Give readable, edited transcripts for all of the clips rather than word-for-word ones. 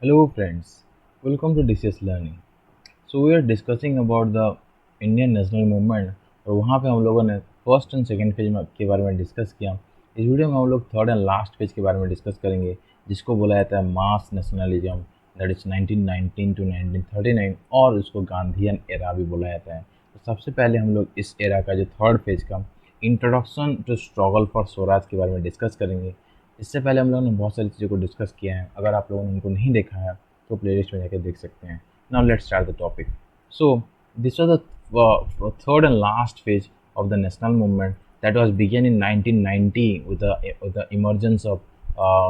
Hello friends, welcome to DCS Learning. So we are discussing about the Indian national movement और वहाँ पे हम लोगों ने फर्स्ट एंड सेकंड फेज के बारे में डिस्कस किया। इस वीडियो में हम लोग थर्ड एंड लास्ट फेज के बारे में डिस्कस करेंगे जिसको बोला जाता है मास नेशनलिज्म, दैट इज 1919 टू 1939 और उसको गांधीयन एरा भी बोला जाता है। तो सबसे पहले हम लोग इस एरा का जो थर्ड फेज का introduction to struggle for Swaraj के बारे में डिस्कस करेंगे। इससे पहले हम लोगों ने बहुत सारी चीज़ों को डिस्कस किया है, अगर आप लोगों ने उनको नहीं देखा है तो प्लेलिस्ट में जाकर देख सकते हैं। Now let's start the topic. So this was the third and last phase of the national movement that was began in 1990 with the emergence of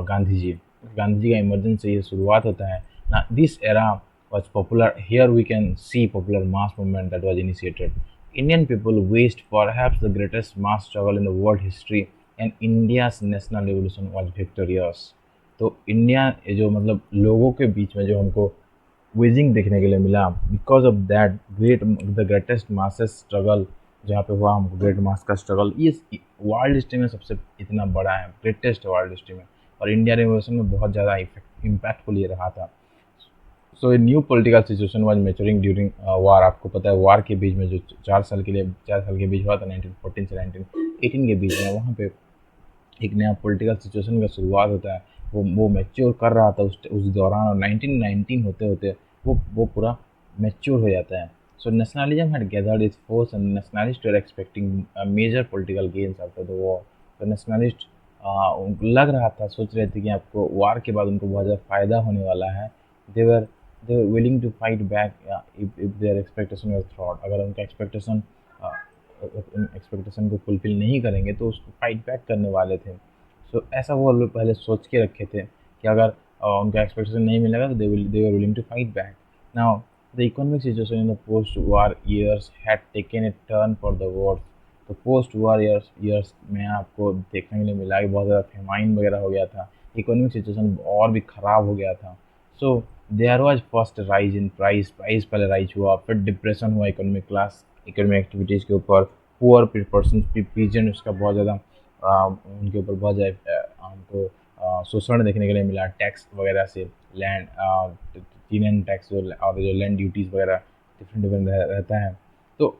Gandhi ji. Gandhi ji का इमरजेंस से ये शुरुआत होता है ना। This era was popular. Here we can see popular mass movement that was initiated. Indian people waged perhaps the greatest mass struggle in the world history and India's national revolution was victorious. तो India जो मतलब लोगों के बीच में जो हमको waging देखने के लिए मिला because of that the greatest masses struggle जहाँ पे हुआ हमको ग्रेट मास का स्ट्रगल, ये वर्ल्ड हिस्ट्री में सबसे इतना बड़ा है, ग्रेटेस्ट वर्ल्ड हिस्ट्री में, और इंडिया रिवोल्यूशन में बहुत ज़्यादा इम्पैक्टफुल ये रहा था। So a new political situation was maturing during war. आपको पता है वार के बीच में जो 4 साल के बीच हुआ था 1914 से 1918 के बीच में, वहाँ पे एक नया पॉलिटिकल सिचुएशन का शुरुआत होता है। वो मैच्योर कर रहा था उस दौरान, और 1919 होते होते वो पूरा मैच्योर हो जाता है। So nationalism had gathered its force and nationalist were expecting major political gains after the war. तो नेशनलिस्ट लग रहा था, सोच रहे थे कि आपको वार के बाद उनको बहुत ज़्यादा फ़ायदा होने वाला है। They were willing to fight back if their expectation were thwart. अगर उनका एक्सपेक्टेशन को फुलफिल नहीं करेंगे तो उसको फाइट बैक करने वाले थे। सो ऐसा वो लोग पहले सोच के रखे थे कि अगर उनका एक्सपेक्टेशन नहीं मिलेगा तो they were willing to fight back. Now the economic situation in the post war years had taken a turn for the worst. तो पोस्ट वार ईयर्स में आपको देखने के लिए मिला कि बहुत ज़्यादा फेमाइन वगैरह हो गया था, इकोनॉमिक सिचुएशन और भी ख़राब हो गया था। So there was first rise in price पहले राइज हुआ, फिर डिप्रेशन हुआ इकोनॉमिक एक्टिविटीज़ के ऊपर, पुअर पर्सन पीजेंट उसका बहुत ज़्यादा उनके ऊपर बहुत ज़्यादा हमको शोषण देखने के लिए मिला, टैक्स वगैरह से, लैंड टीनेन टैक्स और जो लैंड ड्यूटीज़ वगैरह डिफरेंट रहता है। तो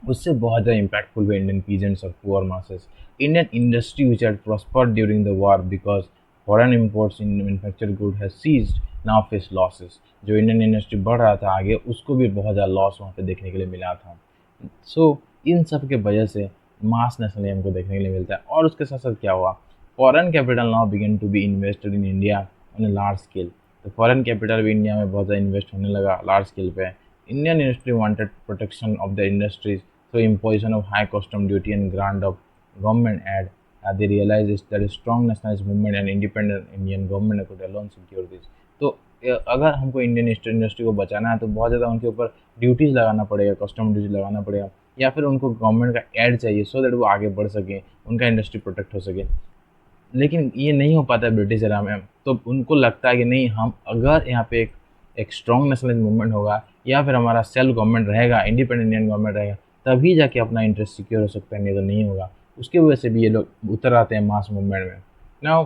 उससे बहुत ज़्यादा इम्पैक्टफुल हुए इंडियन पीजेंट्स और poor masses. Indian industry which had prospered during the war because foreign imports in manufactured good has ceased now face losses. जो इंडियन इंडस्ट्री बढ़ रहा था आगे, उसको भी बहुत ज़्यादा लॉस वहाँ पे देखने के लिए मिला था। सो इन सब के वजह से मास नेशनलिज्म को देखने के लिए मिलता है। और उसके साथ साथ क्या हुआ, foreign capital now begin to be invested in India on a large scale. तो फॉरेन कैपिटल भी इंडिया में बहुत ज़्यादा इन्वेस्ट होने लगा लार्ज स्केल पे। Indian industry wanted protection of the industries through imposition of high custom duty and grant of government aid. They realized that a strong nationalist movement and independent Indian government could alone secure this. तो अगर हमको Indian industry को बचाना है तो बहुत ज़्यादा उनके ऊपर ड्यूटीज़ लगाना पड़ेगा, कस्टम ड्यूटी लगाना पड़ेगा, या फिर उनको गवर्नमेंट का एड चाहिए सो दैट वो आगे बढ़ सके, उनका इंडस्ट्री प्रोटेक्ट हो सके। लेकिन ये नहीं हो पाता है ब्रिटिश एरा में। तो उनको लगता है कि नहीं, हम अगर यहाँ पे एक स्ट्रॉन्ग नेशनलिस्ट मूवमेंट होगा या फिर हमारा सेल्फ गवर्नमेंट रहेगा, इंडिपेंडेंट इंडियन गवर्नमेंट रहेगा, तभी जाके अपना इंटरेस्ट सिक्योर हो सकता है, नहीं तो नहीं होगा। उसकी वजह से भी ये लोग उतर आते हैं मास मूवमेंट में। नाउ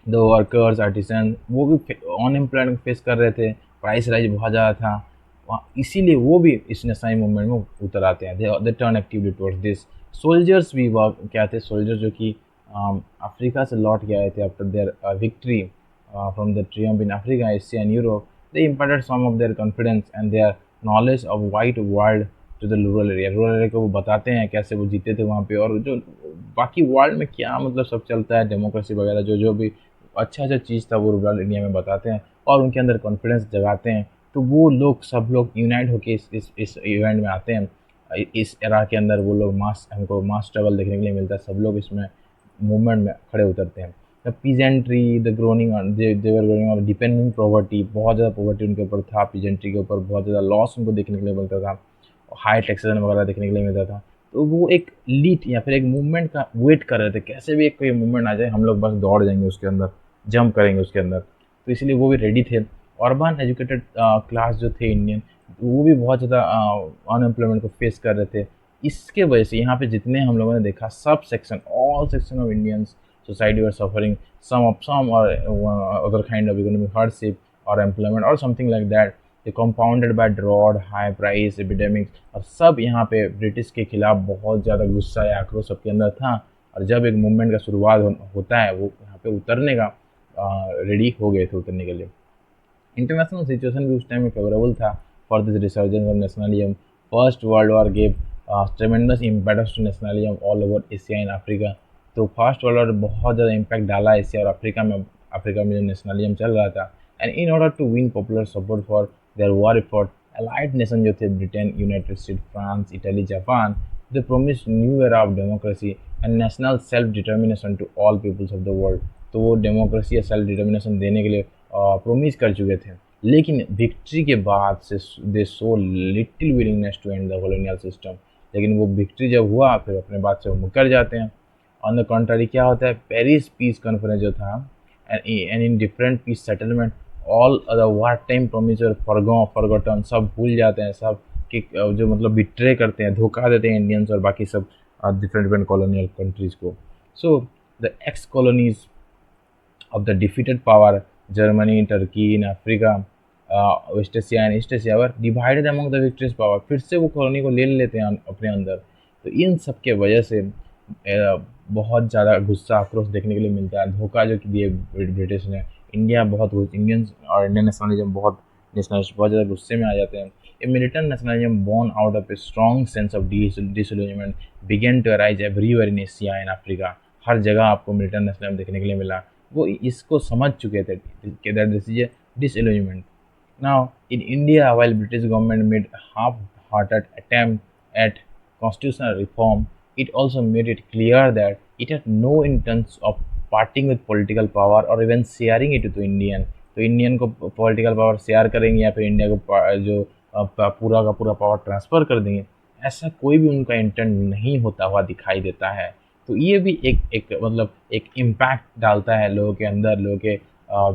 द वर्कर्स आर्टिसन वो भी अनएम्प्लॉयमेंट फेस कर रहे थे, प्राइस राइज बहुत ज़्यादा था वहाँ, इसीलिए वो भी इस नेशनल मूवमेंट में उतर आते हैं। They turn actively towards this. Soldiers भी क्या थे, सोल्जर जो कि अफ्रीका से लौट के आए थे after their victory from the triumph in Africa, Asia and Europe. They imparted some of their confidence and their knowledge of white world to the rural area को वो बताते हैं कैसे वो जीते थे वहाँ पे, और जो बाकी वर्ल्ड में क्या मतलब सब चलता है, डेमोक्रेसी वगैरह जो जो भी अच्छा चीज़ था वो रूरल इंडिया में बताते हैं और उनके अंदर कॉन्फिडेंस जगाते हैं। तो वो लोग सब लोग यूनाइट होकर इस इवेंट में आते हैं। इस एरा के अंदर वो लोग हमको मास स्ट्रगल देखने के लिए मिलता है, सब लोग इसमें मूवमेंट में खड़े उतरते हैं। The peasantry the groaning their groaning और डिपेंडिंग पॉवर्टी, बहुत ज़्यादा पॉवर्टी उनके ऊपर था, पीजेंट्री के ऊपर बहुत ज़्यादा लॉस उनको देखने के लिए मिलता था, हाई टैक्सेशन वगैरह देखने के लिए मिलता था। तो वो एक लीड या फिर एक मूवमेंट का वेट कर रहे थे, कैसे भी एक कोई मूवमेंट आ जाए हम लोग बस दौड़ जाएंगे उसके अंदर, जंप करेंगे उसके अंदर। तो इसलिए वो भी रेडी थे। अर्बन एजुकेटेड क्लास जो थे इंडियन, वो भी बहुत ज़्यादा अनएम्प्लॉयमेंट को फेस कर रहे थे। इसके वजह से यहाँ पे जितने हम लोगों ने देखा sub section, all section of Indians, society were suffering some or other kind of economic hardship or employment or something like that, they compounded by drought, high price, epidemics, और सब यहाँ पे ब्रिटिश के खिलाफ बहुत ज़्यादा गुस्सा या आक्रोश सबके अंदर था। और जब एक मूवमेंट का शुरुआत होता है, वो यहाँ पे उतरने का रेडी हो गए थे उतरने के लिए। इंटरनेशनल सिचुएशन भी उस टाइम में फेवरेबल था for this resurgence of nationalism. First world war gave tremendous impact to nationalism all over Asia and Africa. तो फर्स्ट वर्ल्ड वॉर बहुत ज़्यादा इम्पैक्ट डाला एशिया और अफ्रीका में जो नेशनलिज्म चल रहा था। And in order to win popular support for their war effort, allied nation जो थे Britain, United State, France, Italy, Japan, they promise new era of democracy and national self determination to all peoples of the world. तो वो democracy या self determination देने के लिए promise कर चुके थे। लेकिन विक्ट्री के बाद से they show little willingness to end the colonial system. लेकिन वो विक्ट्री जब हुआ फिर अपने बात से वो मुकर जाते हैं। ऑन द कंट्रारी क्या होता है, पेरिस पीस कॉन्फ्रेंस जो था and in different peace settlement all the war time promise forgotten, सब भूल जाते हैं, सब कि जो मतलब बिट्रे करते हैं, धोखा देते हैं इंडियंस और बाकी सब डिफरेंट कॉलोनियल कंट्रीज़ को। So the x colonies of the defeated power, Germany, Turkey in Africa, West Asia and East Asia were divided among the victorious power। फिर से वो कॉलोनी को ले लेते हैं अपने अंदर। तो इन सब के वजह से बहुत ज़्यादा गुस्सा आक्रोश देखने के लिए मिलता है। धोखा जो दिए ब्रिटिश ने, इंडियंस और इंडियन नेशनलिज्म बहुत ज़्यादा गुस्से में आ जाते हैं। A militant nationalism born out of a strong sense of disillusionment began to arise everywhere in Asia and Africa। हर जगह आपको मिलिटेंट नेशनलिज्म देखने के लिए मिला। वो इसको समझ चुके थे कि that this is a disillusionment. Now in India, while British government made half-hearted attempt at constitutional reform, it also made it clear that it had no intentions of parting with political power or even sharing it to Indian। तो Indian को political power share करेंगे या फिर India को जो पूरा का पूरा पावर ट्रांसफ़र कर देंगे, ऐसा कोई भी उनका इंटेंट नहीं होता हुआ दिखाई देता है। तो ये भी एक मतलब एक इम्पैक्ट डालता है लोगों के अंदर, लोगों के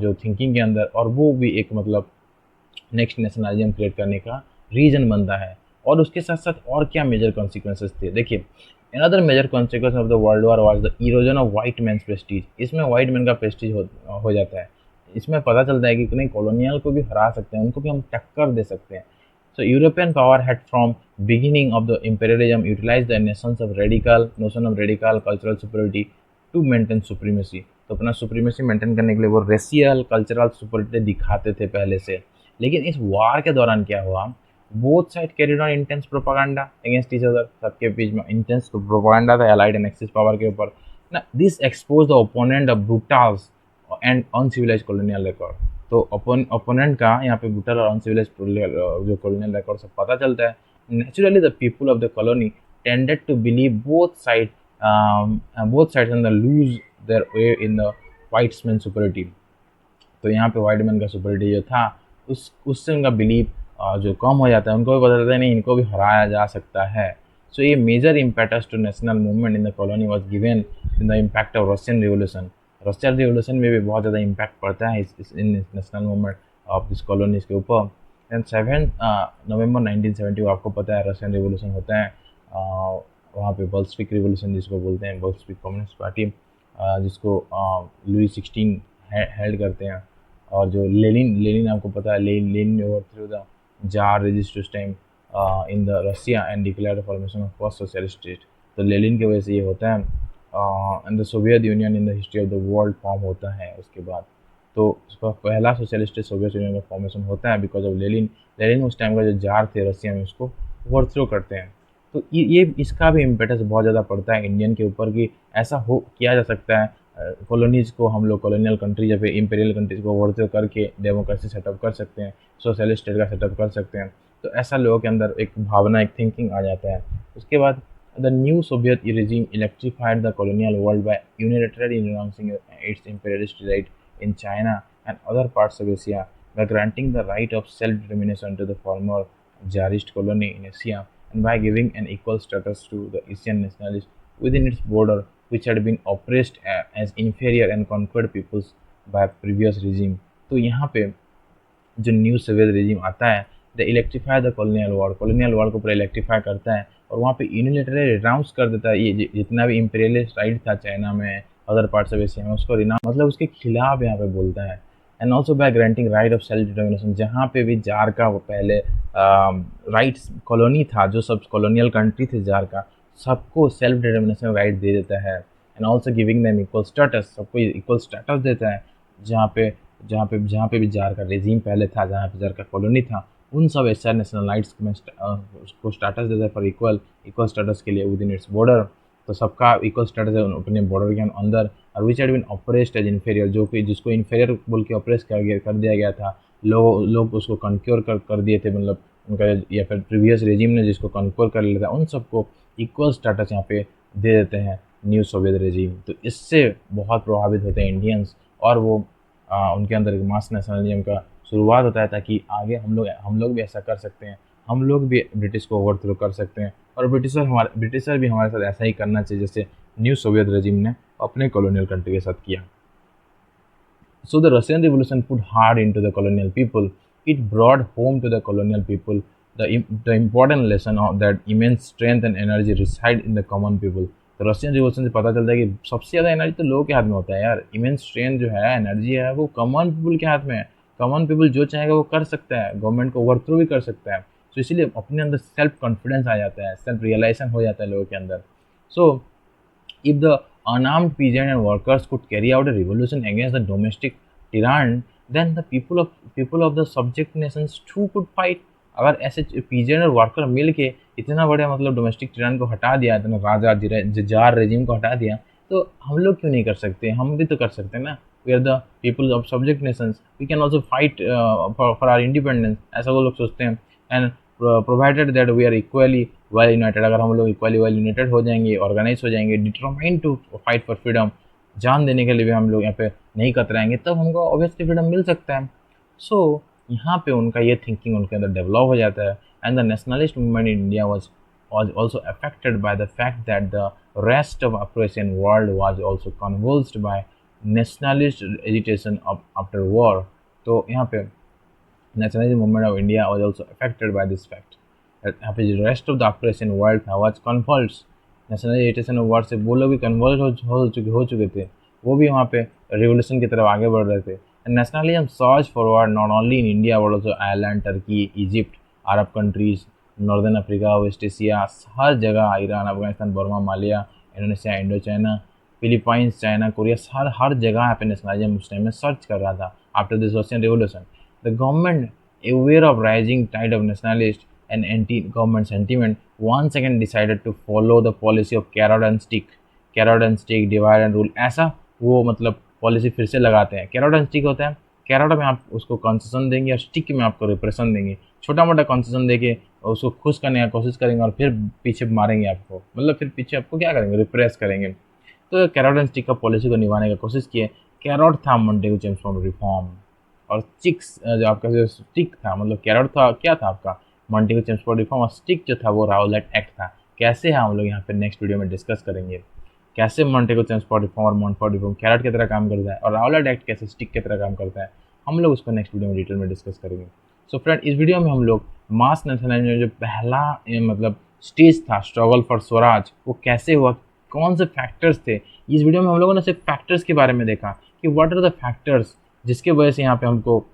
जो थिंकिंग के अंदर, और वो भी एक मतलब नेक्स्ट नेशनलिज्म क्रिएट करने का रीज़न बनता है। और उसके साथ साथ और क्या मेजर कॉन्सिक्वेंसेस थे, देखिए another major consequence of the world war was the erosion of white man's prestige. इसमें वाइट मैन का प्रेस्टीज हो जाता है। इसमें पता चलता है कि नहीं, कॉलोनियल को भी हरा सकते हैं, उनको भी हम टक्कर दे सकते हैं। So European power had from beginning of the imperialism utilized the notion of radical cultural superiority to maintain supremacy। तो अपना सुप्रीमेसी मेंटेन करने के लिए वो रेशियल कल्चरल सुपरिटी दिखाते थे पहले से। लेकिन इस वार के दौरान क्या हुआ, both side carried on intense propaganda against each other. सबके बीच में इंटेंस प्रोपागेंडा था एलाइड एंड एक्सिस पावर के ऊपर ना। This expose the opponent of brutals and uncivilised colonial record. तो ओपोनेंट का यहाँ पे ब्रूटल और अनसिविलाइज्ड जो कॉलोनियल रिकॉर्ड सब पता चलता है। Naturally the people of the colony tended to believe both sides and lose their way in the whites man superiority. तो यहाँ पे वाइट मैन का सुपरिटी जो था उससे उनका बिलीव जो कम हो जाता है, उनको भी पता चलता है नहीं, इनको भी हराया जा सकता है। सो ये major impact to national movement in the colony was given in the impact of Russian revolution. Russian revolution में भी बहुत ज़्यादा इम्पैक्ट पड़ता है इस national movement of this colonies के ऊपर। एंड 7 नवंबर 1970 आपको पता है रशियन रिवोल्यूशन होता है। वहाँ पे बल्शविक रिवोल्यूशन जिसको बोलते हैं, बल्शविक कम्युनिस्ट पार्टी, जिसको लुई 16 हेल्ड करते हैं। और जो लेनिन आपको पता है, लेनिन ओवरथ्रू द जार रेजिस्ट उस time in the Russia and declare the formation of first socialist state. तो लेनिन की वजह से ये होता है। And the Soviet union in the history of the world form होता है उसके बाद। तो उसका पहला सोशलिस्ट सोवियत यूनियन का फॉर्मेशन होता है बिकॉज ऑफ लेनिन उस टाइम का जो जार थे रशिया में उसको ओवरथ्रो करते हैं। तो ये इसका भी इम्पेटस बहुत ज़्यादा पड़ता है इंडियन के ऊपर कि ऐसा हो किया जा सकता है। कॉलोनीज़ को हम लोग कॉलोनियल कंट्रीज या फिर इम्पीरियल कंट्रीज को ओवरथ्रो करके डेमोक्रेसी सेटअप कर सकते हैं, सोशलिस्ट स्टेट का सेटअप कर सकते हैं। तो ऐसा लोगों के अंदर एक भावना, एक थिंकिंग आ जाता है। उसके बाद the new Soviet regime electrified the colonial world by unilaterally renouncing its imperialist right in China and other parts of Asia by granting the right of self-determination to the former Tsarist colony in Asia and by giving an equal status to the Asian nationalists within its border which had been oppressed as inferior and conquered peoples by previous regime। तो यहाँ पे जो new Soviet regime आता है, the electrify the colonial world को पूरा electrify करता है और वहाँ पे यूनिलेटरली रिनाउंस कर देता है ये जितना भी इम्पीरियलिस्ट राइट था चाइना में अदर पार्ट्स ऑफ एशिया में, उसको मतलब उसके खिलाफ यहाँ पे बोलता है। And also by granting right of self determination, जहाँ पे भी जार का वो पहले राइट्स कॉलोनी था, जो सब कॉलोनियल कंट्री थे जार का, सबको सेल्फ डिटर्मिनेशन राइट दे देता है। And also giving them equal status, सबको इक्वल स्टेटस देता है। जहाँ पे भी जार का रेजिम पहले था, जहाँ पे जार का कॉलोनी था, उन सब एशिया नेशनलाइट्स में उसको स्टेटस देता है फॉर इक्वल स्टेटस के लिए विद इन इट्स बॉर्डर। तो सबका इक्वल स्टेटस है अपने बॉर्डर के अंदर। और which had been oppressed as inferior, जो कि जिसको इन्फीरियर बोल के ऑपरेस कर दिया गया था, लोग उसको कन्क्योर कर दिए थे, मतलब उनका या फिर प्रीवियस रेजिम ने जिसको कन्क्योर कर लिया था, उन सबको इक्वल स्टेटस यहाँ पे दे देते हैं न्यू सोवियत रेजिम। तो इससे बहुत प्रभावित होते हैं इंडियंस, और वो उनके अंदर एक मास नेशनलिज्म का शुरुआत होता है, ताकि आगे हम लोग भी ऐसा कर सकते हैं, हम लोग भी ब्रिटिश को ओवरथ्रो कर सकते हैं, और ब्रिटिशर भी हमारे साथ ऐसा ही करना चाहिए जैसे न्यू सोवियत रेजिम ने अपने कॉलोनियल कंट्री के साथ किया। So the Russian Revolution put hard into the colonial people. It brought home to the colonial people the important lesson of that immense strength and energy reside in the common people. तो Russian revolution से पता चलता है कि सबसे ज़्यादा energy तो लोगों के हाथ में होता है यार। इमेंस स्ट्रेंथ जो है, एनर्जी है, वो कॉमन पीपल के हाथ में है। कॉमन पीपल जो चाहेगा वो कर सकता है, गवर्नमेंट को ओवरथ्रो भी कर सकता है। तो इसीलिए अपने अंदर सेल्फ कॉन्फिडेंस आ जाता है, सेल्फ रियलाइजेशन हो जाता है लोगों के अंदर। सो if the unarmed peasant and workers could carry out a revolution against the domestic tyrant, then the people of the subject nations too could fight. अगर ऐसे पीजेंट और वर्कर मिल के इतना बड़े मतलब डोमेस्टिक टिरान को हटा दिया, इतना राजा जार रेजिम को हटा दिया, तो हम लोग क्यों नहीं कर सकते? हम भी तो कर सकते हैं ना। We are the people of subject nations, we can also fight for our independence, ऐसा वो लोग सोचते हैं। And provided that we are equally well united, अगर हम लोग इक्वली वेल यूनाइटेड हो जाएंगे, ऑर्गेनाइज हो जाएंगे, determined to fight for freedom, जान देने के लिए भी हम लोग यहाँ पे नहीं कतराएंगे, तब हमको ऑब्वियसली फ्रीडम मिल सकता है। सो यहाँ पे उनका ये थिंकिंग उनके अंदर डेवलप हो जाता है। And the nationalist movement in India was also affected by the fact that the rest of Afro-Asian world was also convulsed by nationalist agitation after war. तो यहाँ पे nationalism movement of India was also affected by this fact. यहाँ पे जो rest of the Afro-Asian world था was convulsed, national agitation of word से वो लोग भी कन्वर्ट हो चुके थे, वो भी वहाँ पे रिवोल्यूशन की तरफ आगे बढ़ रहे थे। And nationalism surged forward not only in India but also Ireland, Turkey, Egypt, Arab countries, northern Africa, west Asia, हर जगह, Iran, Afghanistan, Burma, Malaya, Indonesia, Indochina, Philippines, China, Korea, हर जगह यहाँ पे नेशनलिज्म उस टाइम में सर्च कर रहा था after this Russian revolution. The government aware of rising tide of nationalist and anti-government sentiment, once again decided to follow the policy of carrot and stick, divide and rule। ऐसा वो मतलब policy फिर से लगाते हैं। कैरोट एंड स्टिक होता है, carrot में आप उसको कंसेशन देंगे और स्टिक में आपको रिप्रेशन देंगे। छोटा मोटा कंसेशन देके उसको खुश करने की कोशिश करेंगे और फिर पीछे मारेंगे आपको, मतलब फिर पीछे आपको क्या करेंगे, रिप्रेस करेंगे। तो कैरोट एंड स्टिक का पॉलिसी को निभाने की कोशिश किए। कैरोट था मोंटेगू चेम्सफोर्ड रिफॉर्म, और चिक्स जो आपका जो स्टिक था, मतलब कैरोट था, क्या था आपका मोंटेगू चेम्सफोर्ड रिफॉर्म, और स्टिक जो था वो राउलेट एक्ट था। कैसे है हम लोग यहाँ पे नेक्स्ट वीडियो में डिस्कस करेंगे, कैसे मोंटेगू चेम्सफोर्ड रिफॉर्म और मोंटफोर्ड रिफॉर्म कैरोट की तरह काम करता है, और राउलेट एक्ट कैसे स्टिक की तरह काम करता है, हम लोग उसको नेक्स्ट वीडियो में डिटेल में डिस्कस करेंगे। सो फ्रेंड, इस वीडियो में हम लोग मास नेशनलिज्म में जो पहला मतलब स्टेज था स्ट्रगल फॉर स्वराज, वो कैसे हुआ, कौन से फैक्टर्स थे। इस वीडियो में हम लोगों ने सिर्फ फैक्टर्स के बारे में देखा कि व्हाट आर द फैक्टर्स जिसके वजह से यहाँ पे हमको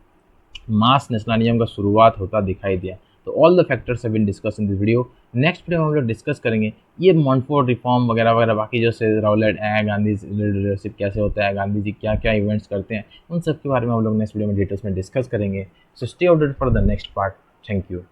मास नेशनलिज्म का शुरुआत होता दिखाई दिया। तो all the factors have been discuss in this video. Next video में हम लोग डिस्कस करेंगे ये मोंटफोर्ड रिफॉर्म वगैरह वगैरह, बाकी जो से राउलेट एक्ट, गांधी लीडरशिप कैसे होता है, गांधी जी क्या क्या इवेंट्स करते हैं, उन सब के बारे में हम लोग नेक्स्ट वीडियो में डिटेल्स में डिस्कस करेंगे। So stay updated for the next part. Thank you.